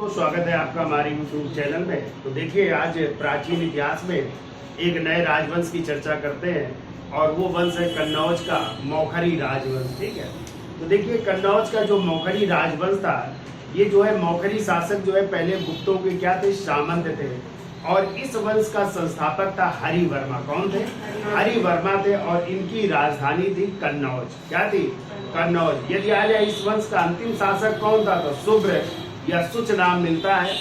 दोस्तों, स्वागत है आपका हमारे YouTube चैनल में। तो देखिए, आज प्राचीन इतिहास में एक नए राजवंश की चर्चा करते हैं और वो वंश है कन्नौज का मौखरी राजवंश। ठीक है, तो देखिए कन्नौज का जो मौखरी राजवंश था, ये जो है मौखरी शासक जो है पहले गुप्तों के क्या थे, सामंत थे। और इस वंश का संस्थापक था हरिवर्मा। कौन थे? हरिवर्मा थे। और इनकी राजधानी थी कन्नौज। क्या थी? कन्नौज। यदि आ जाए इस वंश का अंतिम शासक कौन था, तो शुभ्र या सुच नाम मिलता है।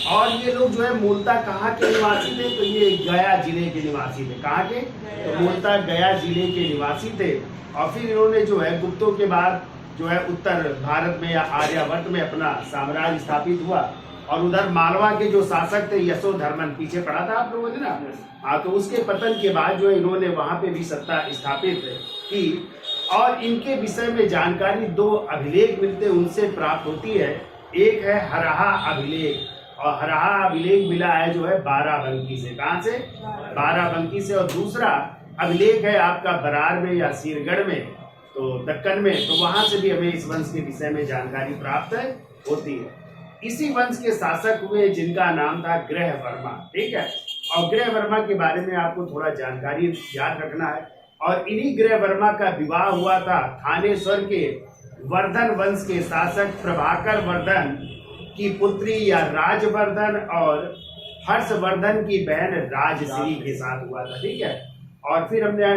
और ये लोग जो है मूलतः कहाँ के निवासी थे, तो ये गया जिले के निवासी थे। कहाँ के? तो मूलतः गया जिले के निवासी थे। और फिर इन्होंने जो है गुप्तों के बाद जो है उत्तर भारत में या आर्यावर्त में अपना साम्राज्य स्थापित हुआ। और उधर मालवा के जो शासक थे यशोधर्मन, पीछे पढ़ा था आप लोगों ने ना, हाँ, तो उसके पतन के बाद जो है इन्होंने वहां पे भी सत्ता स्थापित की। और इनके विषय में जानकारी दो अभिलेख मिलते उनसे प्राप्त होती है। एक है हरहा अभिलेख, और हरहा अभिलेख मिला है जो है बाराबंकी से। कहाँ से? बाराबंकी से। और दूसरा अभिलेख है आपका बरार में या सीरगढ़ में, तो दक्कन में। तो वहां से भी हमें इस वंश के विषय में जानकारी प्राप्त होती है। इसी वंश के शासक हुए जिनका नाम था गृहवर्मा। ठीक है, और गृहवर्मा के बारे में आपको थोड़ा जानकारी याद रखना है। और इन्हीं गृहवर्मा का विवाह हुआ था थानेश्वर के वर्धन वंश के शासक प्रभाकर वर्धन की पुत्री या राजवर्धन और हर्षवर्धन की बहन राजश्री के साथ हुआ था। ठीक है, और फिर हमने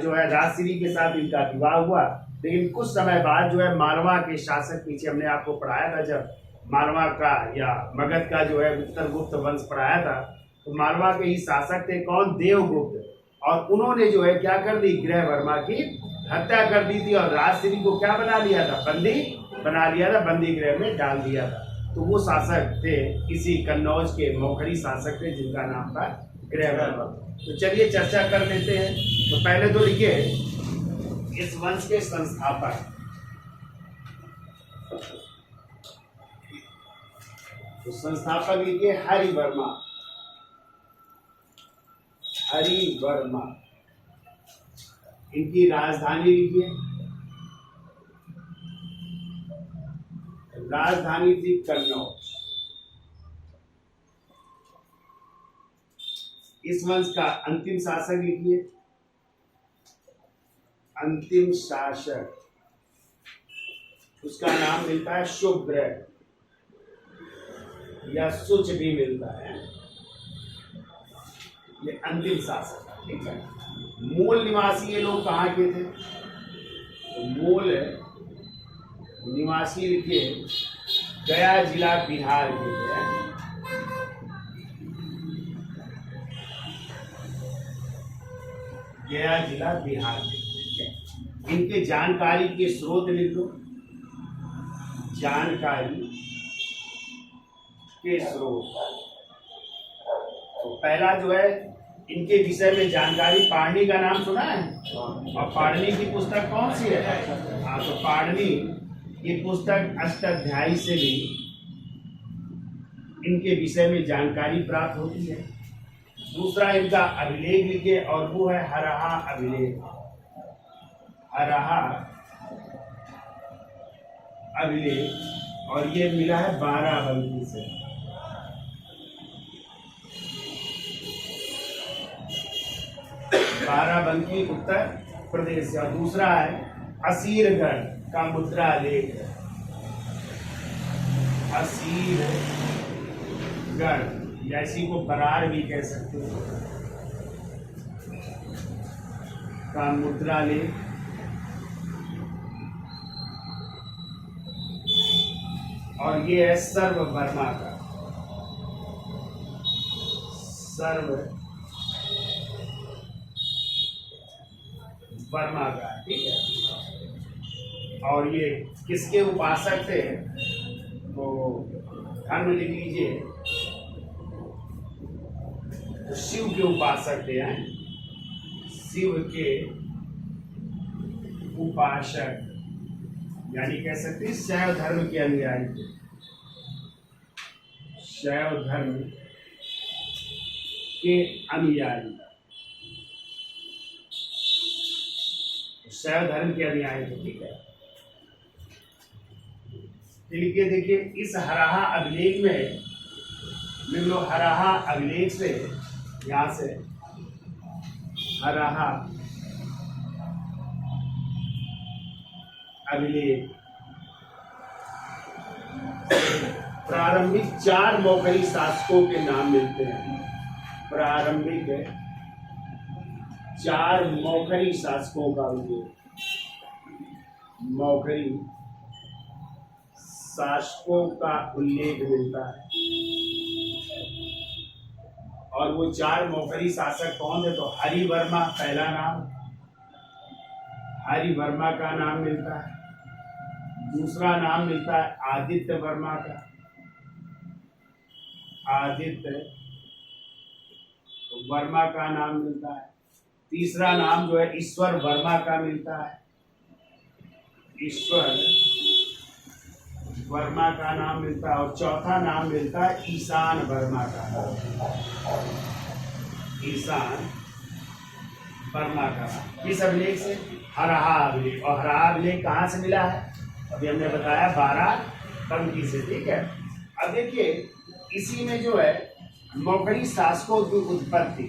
जो है राजश्री के साथ इनका विवाह हुआ। लेकिन कुछ समय बाद जो है मालवा के शासक, पीछे हमने आपको पढ़ाया था जब मालवा का या मगध का जो है उत्तर गुप्त वंश पढ़ाया था, तो मालवा के ही शासक थे कौन? देवगुप्त। और उन्होंने जो है क्या कर दी, गृहवर्मा की हत्या कर दी थी। और राजश्री को क्या बना लिया था? बंदी बना लिया था, बंदी गृह में डाल दिया था। तो वो शासक थे, इसी कन्नौज के मौखरी शासक थे जिनका नाम था गृहवर्मा। तो चलिए चर्चा कर लेते हैं। तो पहले तो लिखिए इस वंश के संस्थापक। तो संस्थापक लिखिए हरिवर्मा। हरिवर्मा। इनकी राजधानी लिखिए, राजधानी थी कन्नौज। इस वंश का अंतिम शासक लिखिए, अंतिम शासक, उसका नाम मिलता है शुभ्र या सुच भी मिलता है। ये अंतिम शासक है। ठीक है, मूल निवासी ये लोग कहाँ के थे? तो मूल निवासी लिखिए गया जिला बिहार के थे। गया जिला बिहार के। इनके जानकारी के स्रोत लिख दो, जानकारी के स्रोत। तो पहला जो है इनके विषय में जानकारी, पाणिनि का नाम सुना है? और पाणिनि की पुस्तक कौन सी है? हाँ, तो पाणिनि ये पुस्तक अष्टाध्यायी से भी इनके विषय में जानकारी प्राप्त होती है। दूसरा इनका अभिलेख लिखिए, और वो है हरहा अभिलेख। हरहा अभिलेख, और ये मिला है बाराबंकी से। बाराबंकी उत्तर प्रदेश से। और दूसरा है असीरगढ़ का मुद्रा लेख। असीरगढ़, या इसी को बरार भी कह सकते हो, का मुद्रा लेख। और ये है सर्ववर्मा का, वर्मा का। ठीक है, और ये किसके उपासक थे? तो ध्यान में लिख लीजिए, तो शिव के उपासक थे। शिव के उपासक, यानी कह सकते हैं शैव धर्म के अनुयायी थे। शैव धर्म के अनुयायी, शैव धर्म के अनुयायी थे। ठीक है, लिखिए, देखिए इस हराहा अभिलेख में लिख लो, हराहा अभिलेख से, यहां से हराहा अभिलेख प्रारंभिक 4 मौखरी शासकों के नाम मिलते हैं। प्रारंभिक 4 मौखरी शासकों का उल्लेख, मौखरी शासकों का उल्लेख मिलता है। और वो 4 मौखरी शासक कौन थे? तो हरिवर्मा पहला नाम, हरिवर्मा का नाम मिलता है। दूसरा नाम मिलता है आदित्य वर्मा का, आदित्य वर्मा का नाम मिलता है। तीसरा नाम जो है ईश्वर वर्मा का मिलता है, ईश्वर वर्मा का नाम मिलता है। और चौथा नाम मिलता है ईशान वर्मा का, ईशान वर्मा का। किस अभिलेख से? हराहा अभिलेख। और हराहा अभिलेख कहाँ से मिला है? अभी हमने बताया 12 पंक्ति से, ठीक है। अब देखिए इसी में जो है मौखरी शासकों की उत्पत्ति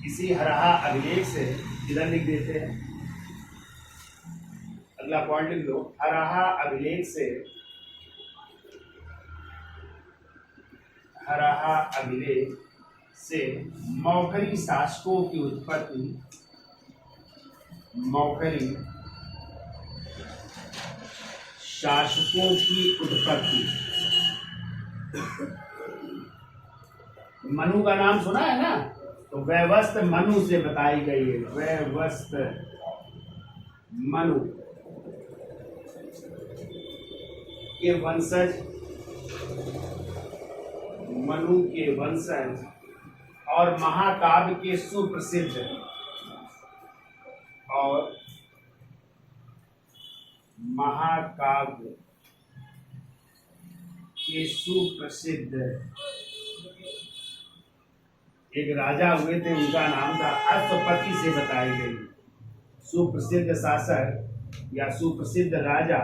इसी हराहा अभिलेख से, इधर लिख देते हैं, अगला पॉइंट लिख लो, हराहा अभिलेख से, हराहा अभिलेख से मौखरी शासकों की उत्पत्ति, मौखरी शासकों की उत्पत्ति। मनु का नाम सुना है ना? तो वैवस्त मनु से बताई गई है, वैवस्त मनु के वंशज, मनु के वंशज और महाकाव्य के सुप्रसिद्ध, और महाकाव्य के सुप्रसिद्ध एक राजा हुए थे, उनका नाम था अश्वपति से बताई गई। सुप्रसिद्ध शासक या सुप्रसिद्ध राजा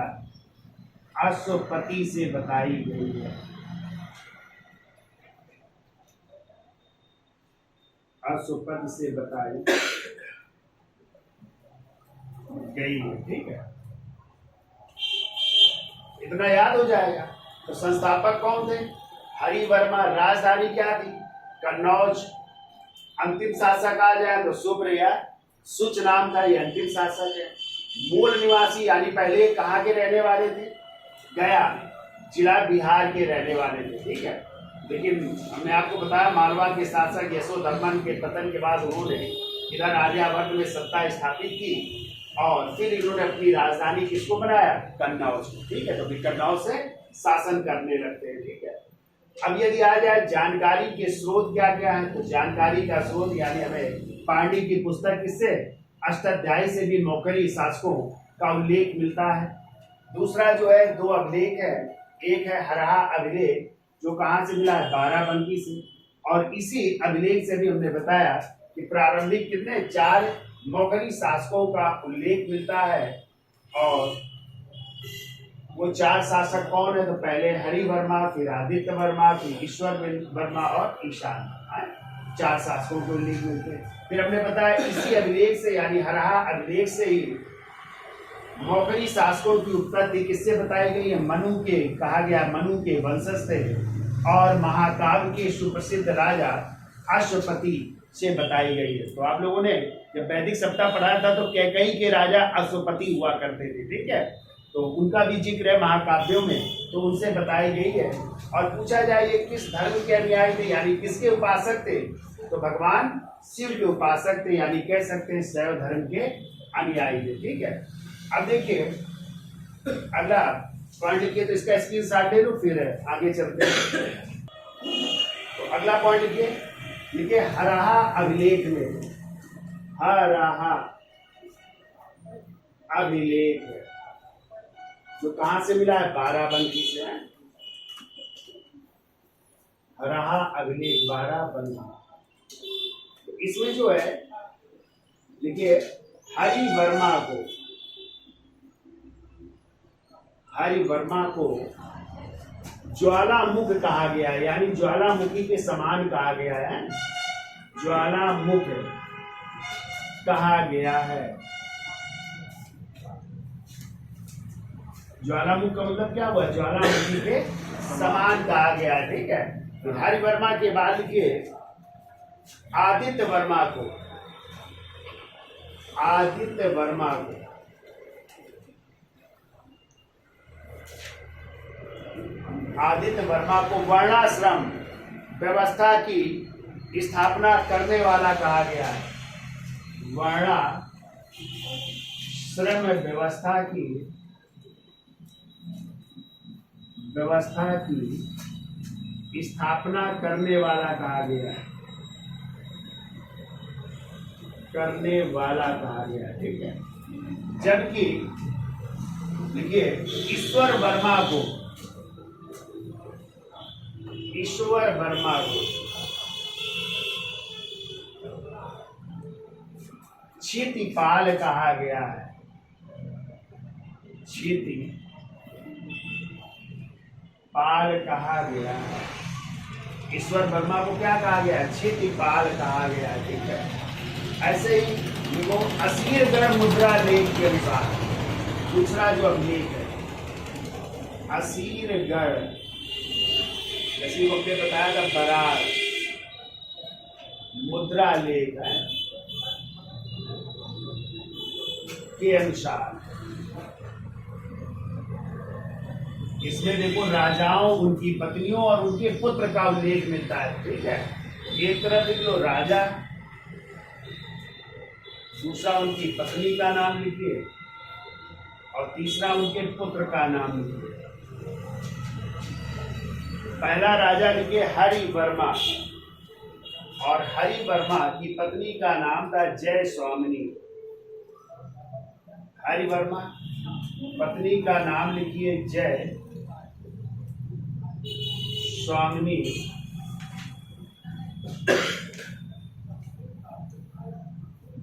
अश्वपति से बताई गई है, अश्वपति से बताई गई है, ठीक है। इतना याद हो जाएगा। तो संस्थापक कौन थे? हरिवर्मा। राजधानी क्या थी? कन्नौज। अंतिम शासक आ जाए तो सुब्रया, सुच नाम था, ये अंतिम शासक है। मूल निवासी यानी पहले कहाँ के रहने वाले थे? गया जिला बिहार के रहने वाले थे, ठीक है। लेकिन हमने आपको बताया मालवा के शासक यशोधर्मन के पतन के बाद उन्होंने इधर आर्यावर्त में सत्ता स्थापित की और फिर इन्होंने अपनी राजधानी किसको बनाया? कन्नौज, ठीक है। तो फिर कन्नौज से शासन करने लगते हैं, ठीक है। अब यदि आ जाए जानकारी के स्रोत क्या क्या है, तो जानकारी का स्रोत यानी हमें पांडी की पुस्तक किससे? अष्टाध्यायी से भी मौखरी शासकों का उल्लेख मिलता है। दूसरा जो है 2 अभिलेख है, एक है हराहा अभिलेख जो कहाँ से मिला है? 12 पंक्ति से। और इसी अभिलेख से भी हमने बताया कि प्रारंभिक कितने 4 मौखरी शासकों का उल्लेख मिलता है। और वो 4 शासक कौन है? तो पहले हरिवर्मा, फिर आदित्य वर्मा, फिर ईश्वर वर्मा और ईशान, 4 शासकों के उल्लेख मिलते हैं। फिर हमने बताया इसी अभिलेख से यानी हराहा अभिलेख से ही मौखरी शासकों की उत्पत्ति किससे बताई गई है? मनु के, कहा गया मनु के वंशज थे और महाकाव्य के सुप्रसिद्ध राजा अश्वपति से बताई गई है। तो आप लोगों ने जब वैदिक सप्ताह पढ़ा था तो कैकेयी के राजा अश्वपति हुआ करते थे, ठीक है। तो उनका भी जिक्र है महाकाव्यों में, तो उनसे बताई गई है। और पूछा जाए ये किस धर्म के अनुयायी थे यानी किसके उपासक थे? तो भगवान शिव के उपासक थे, यानी कह सकते हैं शैव धर्म के अनुयायी थे, ठीक है। अब देखिए अगला पॉइंट लिखिए, तो इसका स्क्रीनशॉट ले लो, फिर आगे चलते हैं। तो अगला पॉइंट लिखिए हराहा अभिलेख में, हराहा अभिलेख जो कहां से मिला है? 12 पंक्ति से है। हराहा अभिलेख 12 पंक्ति। तो इसमें जो है देखिए हरिवर्मा को ज्वालामुख कहा गया है, यानी ज्वालामुखी के समान कहा गया है, ज्वालामुख कहा गया है। ज्वालामुख का मतलब क्या हुआ? ज्वालामुखी के समान कहा गया है, ठीक है। तो हरि वर्मा के बाद लिखिए आदित्य वर्मा को, आदित्य वर्मा को आदित्य वर्मा को वर्णाश्रम व्यवस्था की स्थापना करने वाला कहा गया है। वर्णाश्रम व्यवस्था की स्थापना करने वाला कहा गया है, करने वाला कहा गया, ठीक है। जबकि देखिए ईश्वर वर्मा को, ईश्वर वर्मा को क्षितिपाल कहा गया है, क्षितिपाल कहा गया है। ईश्वर वर्मा को क्या कहा गया है? क्षितिपाल कहा गया है, ठीक है। ऐसे ही देखो असीरगढ़ मुद्रा लेख के अनुसार दूसरा जो अभिलेख है असीरगढ़, जैसे हमने बताया था बरार मुद्रा लेख है के अनुसार इसमें देखो राजाओं, उनकी पत्नियों और उनके पुत्र का उल्लेख मिलता है, ठीक है। एक तरफ देख लो राजा, दूसरा उनकी पत्नी का नाम लिखिए और तीसरा उनके पुत्र का नाम लिखिए। पहला राजा लिखिए हरि वर्मा, और हरि वर्मा की पत्नी का नाम था जय स्वामिनी। हरि वर्मा पत्नी का नाम लिखिए जय स्वामिनी।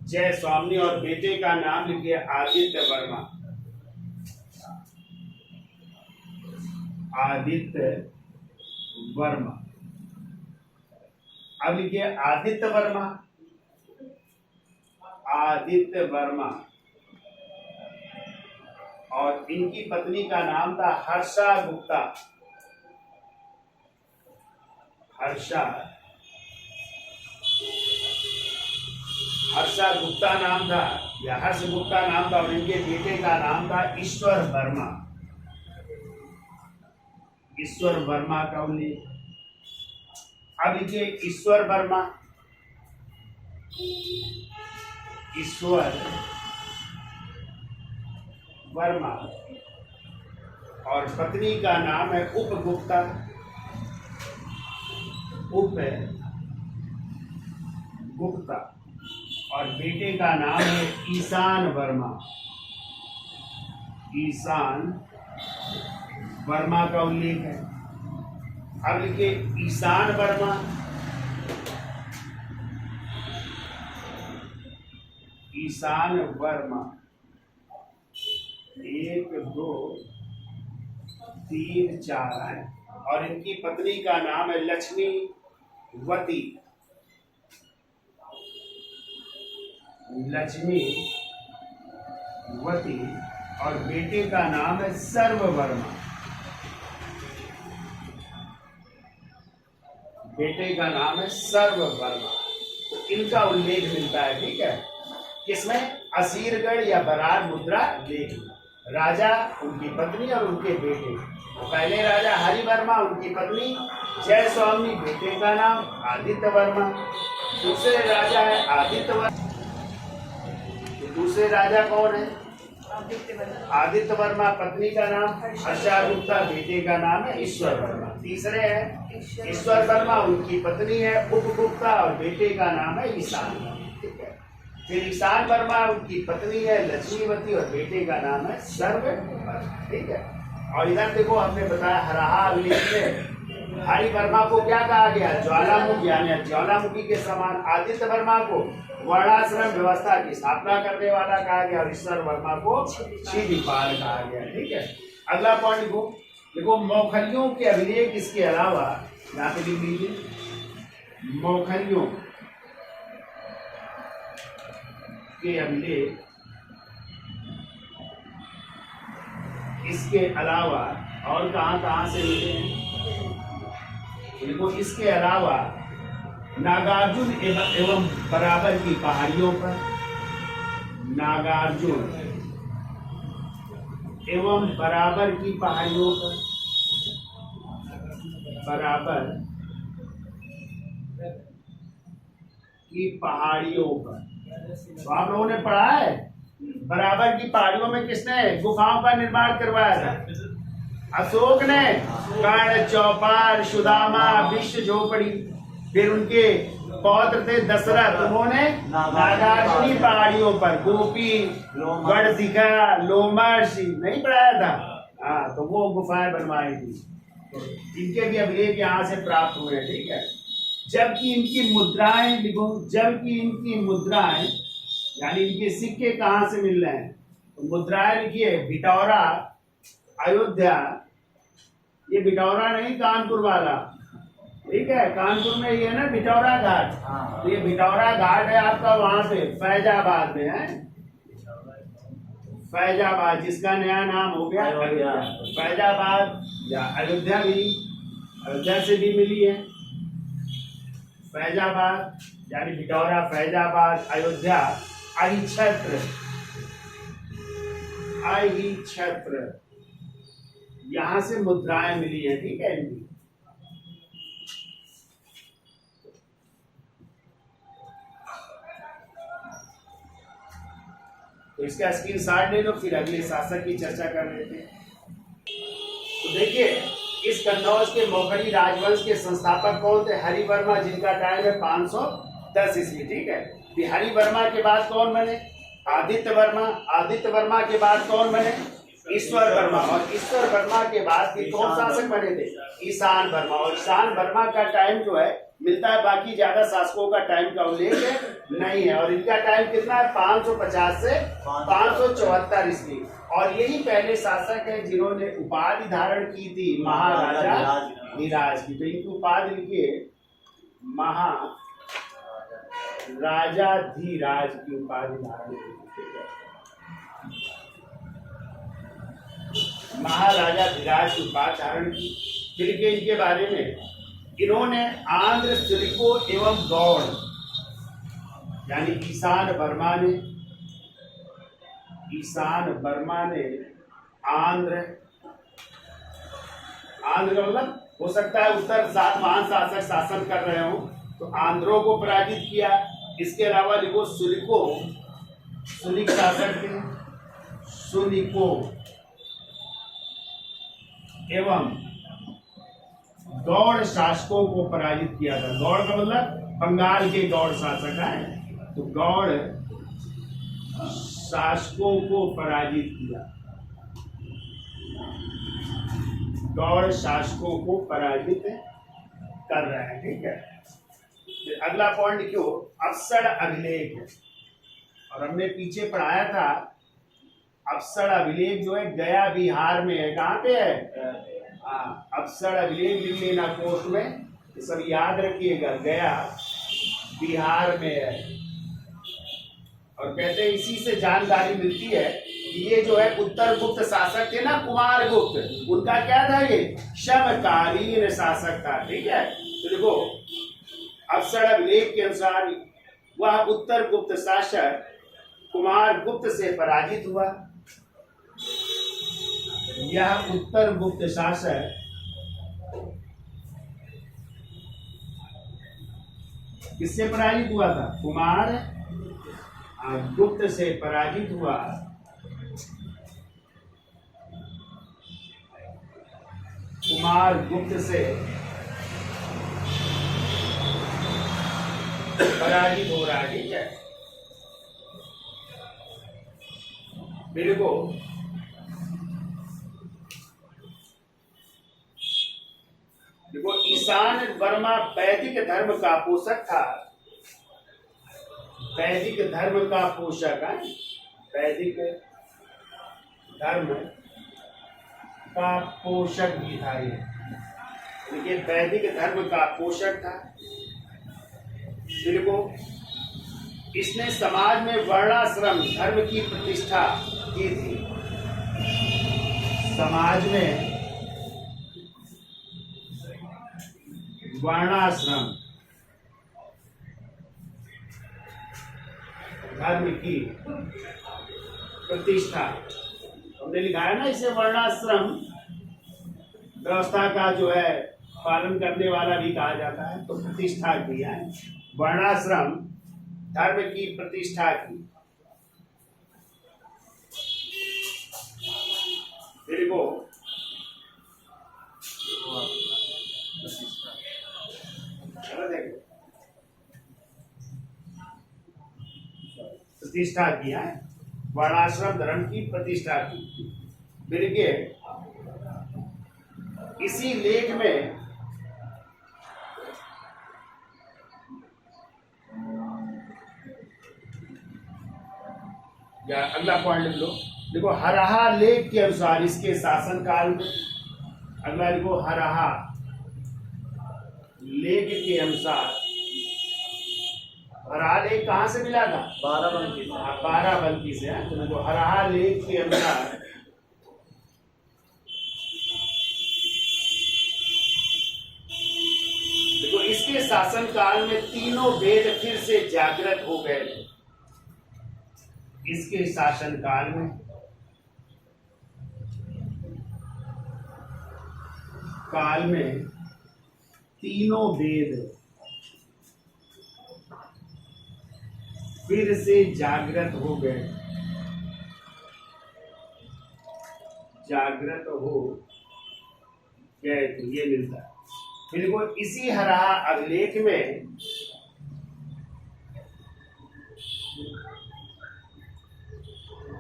जय स्वामिनी और बेटे का नाम लिखिए आदित्य वर्मा। आदित्य वर्मा। अब लिखिए आदित्य वर्मा, आदित्य वर्मा और इनकी पत्नी का नाम था हर्षा गुप्ता। हर्षा गुप्ता नाम था या हर्ष गुप्ता नाम था, और इनके बेटे का नाम था ईश्वर वर्मा। ईश्वर वर्मा का उल्लेख। अब लिखिए ईश्वर वर्मा, ईश्वर वर्मा और पत्नी का नाम है उपगुप्ता। उपगुप्ता और बेटे का नाम है ईशान वर्मा। ईशान वर्मा का उल्लेख है। अब लिखिए ईशान वर्मा, ईशान वर्मा 1 2 3 4 है, और इनकी पत्नी का नाम है लक्ष्मीवती। लक्ष्मीवती और बेटे का नाम है सर्ववर्मा। बेटे का नाम है सर्ववर्मा। इनका उल्लेख मिलता है, ठीक है, किसमें? असीरगढ़ या बरार मुद्रा लेख। राजा, उनकी पत्नी और उनके बेटे। तो पहले राजा हरि वर्मा, उनकी पत्नी जय स्वामी, बेटे का नाम आदित्य वर्मा। दूसरे राजा है आदित्य वर्मा। तो दूसरे राजा कौन है? आदित्य वर्मा, पत्नी का नाम हर्षा गुप्ता, बेटे का नाम है ईश्वर वर्मा। तीसरे है ईश्वर वर्मा, उनकी पत्नी है उपगुप्ता और बेटे का नाम है ईशान। ठीक है। फिर ईशान वर्मा, उनकी पत्नी है लक्ष्मीवती और बेटे का नाम है सर्व। ठीक है। और इधर देखो हमने बताया हराहा अभिलेख में हरि वर्मा को क्या कहा गया? ज्वालामुखी, यानी ज्वालामुखी के समान। आदित्य वर्मा को वर्णाश्रम व्यवस्था की स्थापना करने वाला कहा गया और ईश्वर वर्मा को क्षितिपाल कहा गया। ठीक है। अगला पॉइंट को देखो मौखरियों के अभिलेख इसके अलावा यहाँ पे लिख लीजिए, मौखरियों के अभिलेख इसके अलावा और कहाँ से मिले हैं? देखो इसके अलावा नागार्जुन एवं बराबर की पहाड़ियों पर, नागार्जुन एवं बराबर की पहाड़ियों पर, बराबर की पहाड़ियों पर। तो आप लोगों ने पढ़ा है बराबर की पहाड़ियों में किसने गुफाओं का निर्माण करवाया था? अशोक ने। कर्ण, चौपाल, सुदामा, विश्व झोपड़ी। फिर उनके पौत्र थे दशरथ, उन्होंने नागार्जुनी पहाड़ियों पर गोपी, गढ़शिखा, लोमर्षि नहीं पढ़ाया था? हाँ, तो वो गुफाएं बनवाई थी। तो इनके भी अभिलेख यहाँ से प्राप्त हुए हैं, ठीक है। जबकि इनकी मुद्राएं लिखो, जबकि इनकी मुद्राएं यानी इनके सिक्के कहाँ से मिल रहे हैं? तो मुद्राएं लिखिए, भिटौरा, अयोध्या। ये भिटौरा नहीं कानपुर वाला, ठीक है। कानपुर में ये है ना भिटौरा घाट, तो ये भिटौरा घाट है आपका वहां से फैजाबाद में है, फैजाबाद, जिसका नया नाम हो गया फैजाबाद या अयोध्या भी, अयोध्या से भी मिली है। फैजाबाद यानी भिटौरा, फैजाबाद, अयोध्या, अहिछत्र, अहिछत्र, यहां से मुद्राएं मिली है, ठीक है इनकी। तो इसका स्क्रीनशॉट ले लो, फिर अगले शासक की चर्चा कर लेते हैं। तो देखिए इस कन्नौज के मौखरी राजवंश के संस्थापक कौन थे? हरिवर्मा, जिनका टाइम है 510 ईस्वी, ठीक है। फिर हरिवर्मा के बाद कौन बने? आदित्य वर्मा। आदित्य वर्मा के बाद कौन बने? ईश्वर वर्मा। और ईश्वर वर्मा के बाद फिर कौन शासक बने थे? ईशान वर्मा। और ईशान वर्मा का टाइम जो है मिलता है, बाकी ज्यादा शासकों का टाइम का उल्लेख नहीं है। और इनका टाइम कितना है? 550 से 574 ईस्वी। और यही पहले शासक है जिन्होंने उपाधि धारण की थी महाराजा धीराज की। तो इनकी उपाधि लिखिए, महाराजा धीराज की उपाधि धारण की, महाराजा धीराज की उपाधि धारण की। फिर के इनके बारे में, इन्होंने आंध्र, सुलिको एवं गौड़ यानी ईशान वर्मा ने, ईशान वर्मा ने आंध्र, आंध्र का मतलब हो सकता है उत्तर 7 महान शासक शासन कर रहे हो, तो आंध्रों को पराजित किया। इसके अलावा लिखो सुलिको, सुलिक शासक थे, सुलिको एवं गौड़ शासकों को पराजित किया था। गौड़ का मतलब बंगाल के गौड़ शासक हैं, तो गौड़ शासकों को पराजित किया, गौड़ शासकों को पराजित कर रहे हैं, ठीक है। फिर अगला पॉइंट क्यों? अवसर अभिलेख। और हमने पीछे पढ़ाया था अवसर अभिलेख जो है गया बिहार में है। कहाँ पे है? अवसर अभिलेख लिख लेना कोष्ठ में, ये सब याद रखिएगा, गया बिहार में है। और कहते हैं इसी से जानकारी मिलती है कि ये जो है उत्तर गुप्त शासक थे ना, कुमार गुप्त, उनका क्या था? ये समकालीन शासक था, ठीक है। तो देखो अवसर अभिलेख के अनुसार वह उत्तर गुप्त शासक कुमार गुप्त से पराजित हुआ। यह उत्तर गुप्त शासक किससे पराजित हुआ था? कुमार गुप्त से पराजित हुआ। कुमार गुप्त से पराजित हो रहा है, ठीक है। मेरे को देखो ईशान वर्मा वैदिक धर्म का पोषक था, वैदिक धर्म का पोषक है, वैदिक धर्म का पोषक भी था ये। देखिए वैदिक धर्म का पोषक था। फिर को इसने समाज में वर्णाश्रम धर्म की प्रतिष्ठा की थी। समाज में वर्णाश्रम धर्म की प्रतिष्ठा, हमने लिखा है ना इसे, वर्णाश्रम व्यवस्था का जो है पालन करने वाला भी कहा जाता है। तो प्रतिष्ठा की है, वर्णाश्रम धर्म की प्रतिष्ठा की। फिर वो प्रतिष्ठा किया है, वर्णाश्रम धर्म की प्रतिष्ठा की। फिर के इसी लेख में या अगला पॉइंट लिख लो। देखो हरहा लेख के अनुसार इसके शासन काल में, अगला लिखो हरहा लेख के अनुसार। हरहा लेख कहां से मिला था? बाराबंकी से। बाराबंकी से है। तो देखो हरहा लेख के अनुसार देखो इसके शासन काल में तीनों वेद फिर से जागृत हो गए थे। इसके शासन काल में तीनों वेद फिर से जागृत हो गए, जागृत हो गए। तो ये मिलता है। फिर वो इसी हरहा अभिलेख में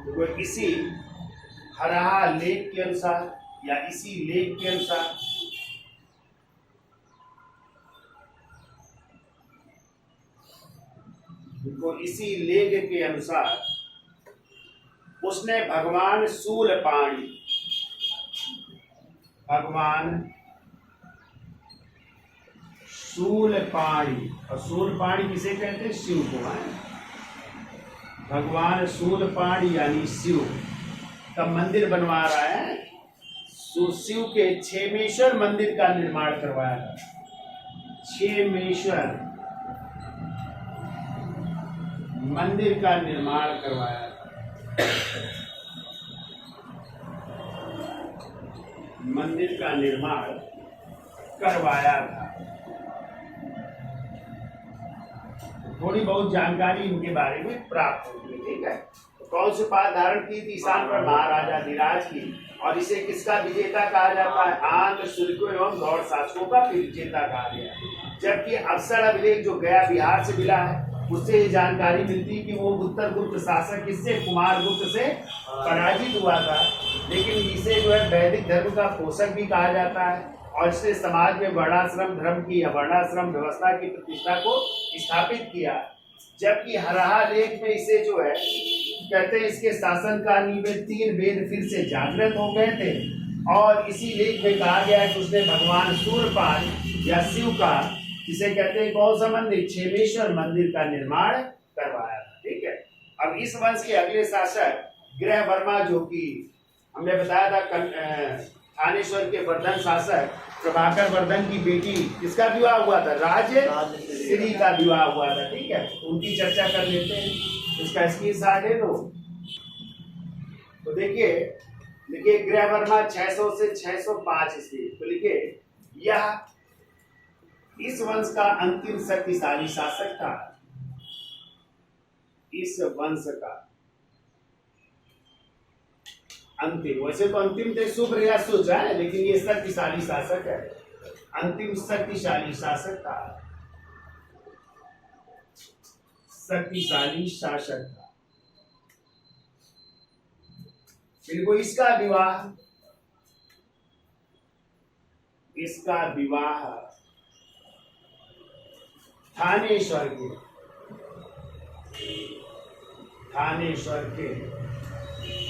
वो इसी हरहा लेख के अनुसार या इसी लेख के अनुसार तो इसी लेख के अनुसार उसने भगवान शूलपाणी, भगवान शूलपाणी, और शूलपाणी किसे कहते हैं? शिव को है। भगवान शूलपाणी यानी शिव का मंदिर बनवा रहा है। शिव के क्षेमेश्वर मंदिर का निर्माण करवाया था। क्षेमेश्वर मंदिर का निर्माण करवाया था। मंदिर का निर्माण करवाया था। थोड़ी बहुत जानकारी इनके बारे में प्राप्त होगी। ठीक है। तो कौन सी पाठ धारण की थी? ईशान पर महाराजा धीराज की। और इसे किसका विजेता कहा जाता है? आंध्र शुल्कों एवं गौड़ शासकों का विजेता कहा गया। जबकि अक्सर अभिलेख जो गया बिहार से मिला है उससे ये जानकारी मिलती है कि वो उत्तर गुप्त शासक किससे? कुमार गुप्त से पराजित हुआ था। लेकिन इसे जो है वैदिक धर्म का पोषक भी कहा जाता है और इसने समाज में वर्णाश्रम धर्म की या वर्णाश्रम व्यवस्था की प्रतिष्ठा को स्थापित किया। जबकि हरहा लेख में इसे जो है कहते हैं इसके शासन काल में तीन वेद फिर से जागृत हो गए थे। और इसी लेख में कहा गया कि उसने भगवान शूलपाण या शिव का, जिसे कहते हैं कौन सा मंदिर? क्षेमेश्वर मंदिर का निर्माण करवाया था। ठीक है। अब इस वंश के अगले शासक ग्रह वर्मा, जो कि हमने बताया था थानेश्वर के वर्धन शासक प्रभाकर वर्धन की बेटी, किसका विवाह हुआ था? राजश्री का विवाह हुआ था। ठीक है। उनकी चर्चा कर लेते हैं। इसका स्क्रीनशॉट है तो देखिए ग्रह वर्मा 600 से 605 ईस्वी। तो लिखिए यह इस वंश का अंतिम शक्तिशाली शासक था। इस वंश का अंतिम, वैसे तो अंतिम थे शुभ या शुभ है, लेकिन ये शक्तिशाली शासक है। अंतिम शक्तिशाली शासक था, शक्तिशाली शासक था। फिर वो इसका विवाह थानेश्वर के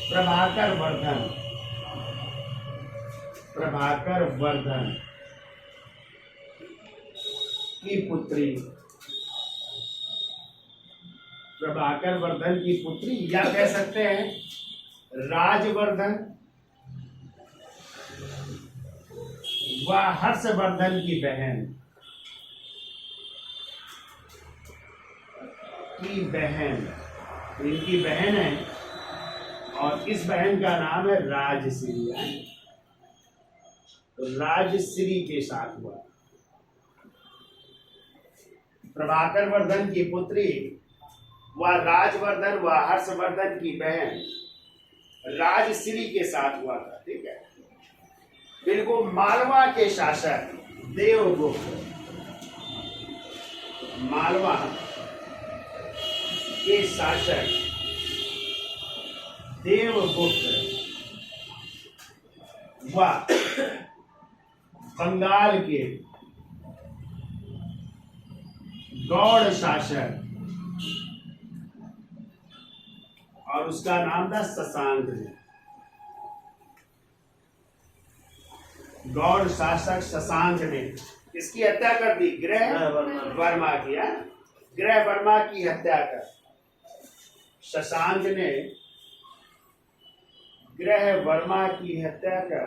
प्रभाकर वर्धन प्रभाकर वर्धन की पुत्री, प्रभाकर वर्धन की पुत्री, या कह सकते हैं राजवर्धन व हर्षवर्धन की बहन, इनकी बहन है और इस बहन का नाम है राजश्री है। तो राजश्री के साथ हुआ। प्रभाकर वर्धन की पुत्री व राजवर्धन व हर्षवर्धन की बहन राजश्री के साथ हुआ था। ठीक है। फिर को मालवा के शासक देवगुप्त, मालवा के शासक देवगुप्त व बंगाल के गौड़ शासक, और उसका नाम था शशांक। गौड़ शासक शशांक ने किसकी हत्या कर दी? ग्रह वर्मा की। ग्रह वर्मा की हत्या कर शशांक ने ग्रह वर्मा की हत्या कर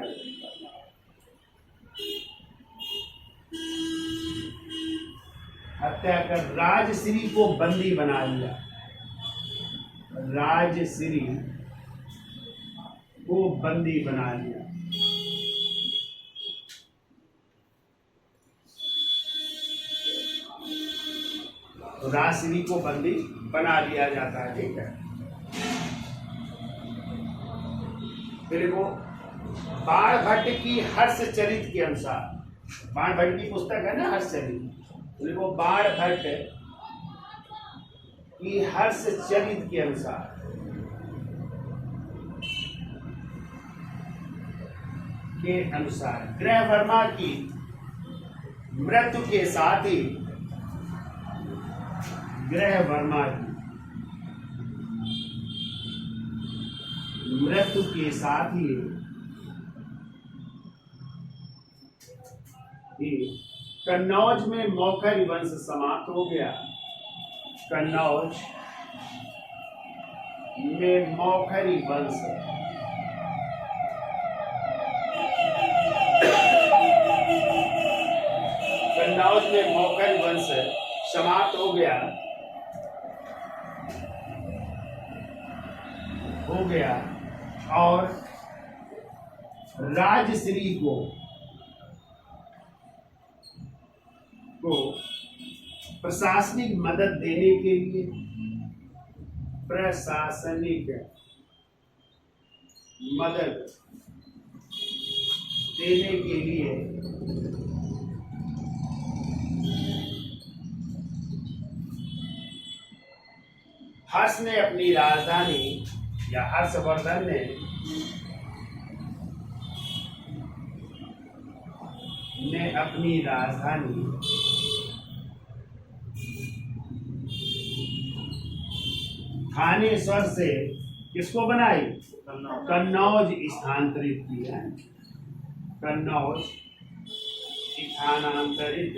राजश्री को बंदी बना लिया। राजश्री को बंदी बना लिया। तो राजश्री को बंदी बना लिया जाता है। ठीक है। फिर वो बाणभट्ट की हर्षचरित के अनुसार, बाणभट्ट की पुस्तक है ना हर्षचरित, फिर वो बाणभट्ट की हर्षचरित के अनुसार ग्रह वर्मा की मृत्यु के साथ ही ग्रह वर्मा की मृत्यु के साथ ही कन्नौज में मौखरी वंश समाप्त हो गया। कन्नौज में मौखरी वंश समाप्त हो गया और राजश्री को प्रशासनिक मदद देने के लिए हर्ष ने अपनी राजधानी, या हर्षवर्धन ने अपनी राजधानी थानेश्वर से किसको बनाई? कन्नौज स्थानांतरित किया। कन्नौज स्थानांतरित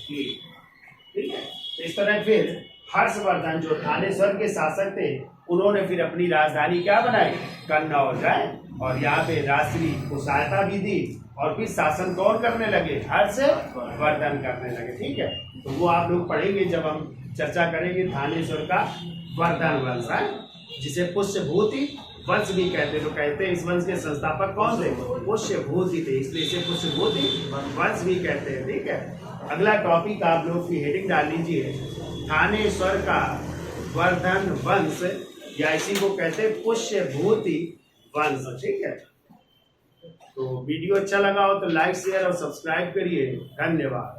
की। ठीक है। इस तरह फिर हर्षवर्धन जो थानेश्वर के शासक थे, उन्होंने फिर अपनी राजधानी क्या बनाई? कन्नौज है। और यहाँ पे राजश्री को सहायता भी दी और फिर शासन कौन करने लगे? हर्षवर्धन करने लगे। ठीक है। तो वो आप लोग पढ़ेंगे जब हम चर्चा करेंगे थानेश्वर का वर्धन वंश है, जिसे पुष्यभूति वंश भी कहते। तो कहते हैं इस वंश के संस्थापक कौन थे? पुष्यभूति थे, इसलिए इसे पुष्यभूति वंश भी कहते हैं। ठीक है। अगला टॉपिक आप लोग की हेडिंग डाल लीजिए, थानेश्वर का वर्धन वंश, या इसी को कहते हैं पुष्यभूति वंश। ठीक है। तो वीडियो अच्छा लगा हो तो लाइक शेयर और सब्सक्राइब करिए। धन्यवाद।